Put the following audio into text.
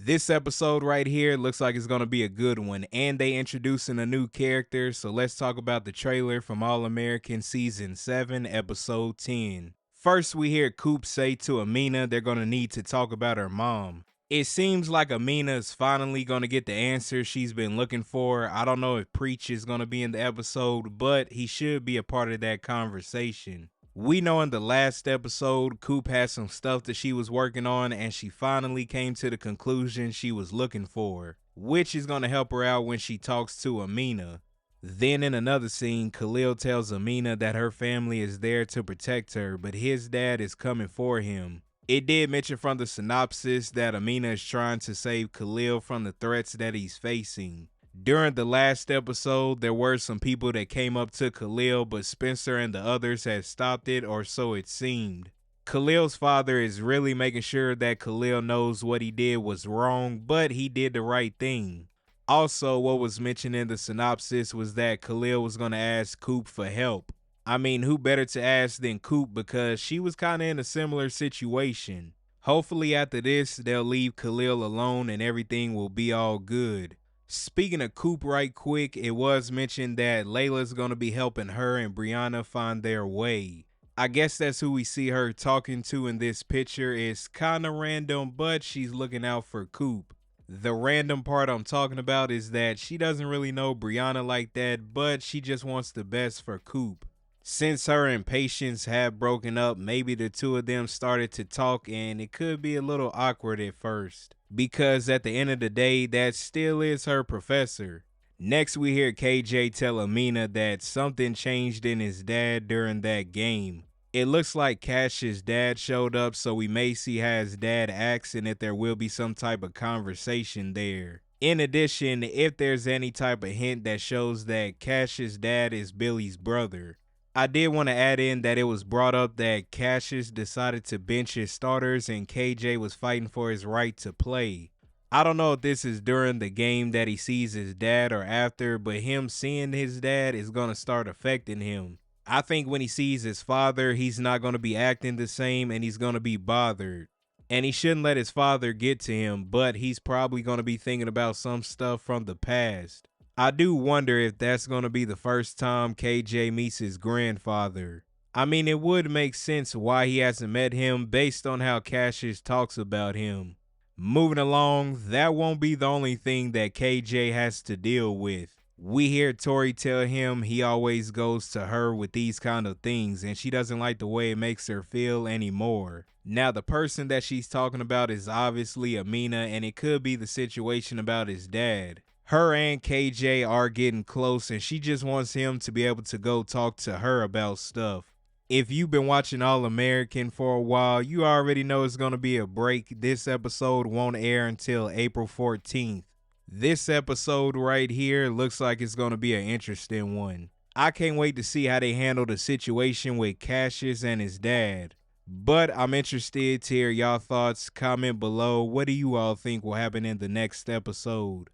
This episode right here looks like it's going to be a good one, and they introducing a new character, so let's talk about the trailer from All American Season 7, Episode 10. First, we hear Coop say to Amina they're going to need to talk about her mom. It seems like Amina is finally going to get the answer she's been looking for. I don't know if Preach is going to be in the episode, but he should be a part of that conversation. We know in the last episode, Coop had some stuff that she was working on and she finally came to the conclusion she was looking for, which is going to help her out when she talks to Amina. Then in another scene, Khalil tells Amina that her family is there to protect her, but his dad is coming for him. It did mention from the synopsis that Amina is trying to save Khalil from the threats that he's facing. During the last episode, there were some people that came up to Khalil, but Spencer and the others had stopped it, or so it seemed. Khalil's father is really making sure that Khalil knows what he did was wrong, but he did the right thing. Also, what was mentioned in the synopsis was that Khalil was going to ask Coop for help. I mean, who better to ask than Coop, because she was kind of in a similar situation. Hopefully after this, they'll leave Khalil alone and everything will be all good. Speaking of Coop right quick, it was mentioned that Layla's going to be helping her and Brianna find their way. I guess that's who we see her talking to in this picture. It's kind of random, but she's looking out for Coop. The random part I'm talking about is that she doesn't really know Brianna like that, but she just wants the best for Coop. Since her and Patience have broken up, maybe the two of them started to talk and it could be a little awkward at first. Because at the end of the day, that still is her professor. Next, we hear KJ tell Amina that something changed in his dad during that game. It looks like Cassius' dad showed up, so we may see how his dad acts and if there will be some type of conversation there. In addition, if there's any type of hint that shows that Cassius' dad is Billy's brother. I did want to add in that it was brought up that Cassius decided to bench his starters and KJ was fighting for his right to play. I don't know if this is during the game that he sees his dad or after, but him seeing his dad is going to start affecting him. I think when he sees his father, he's not going to be acting the same and he's going to be bothered. And he shouldn't let his father get to him, but he's probably going to be thinking about some stuff from the past. I do wonder if that's going to be the first time KJ meets his grandfather. I mean, it would make sense why he hasn't met him based on how Cassius talks about him. Moving along, that won't be the only thing that KJ has to deal with. We hear Tori tell him he always goes to her with these kind of things and she doesn't like the way it makes her feel anymore. Now, the person that she's talking about is obviously Amina, and it could be the situation about his dad. Her and KJ are getting close and she just wants him to be able to go talk to her about stuff. If you've been watching All American for a while, you already know it's going to be a break. This episode won't air until April 14th. This episode right here looks like it's going to be an interesting one. I can't wait to see how they handle the situation with Cassius and his dad. But I'm interested to hear y'all thoughts. Comment below. What do you all think will happen in the next episode?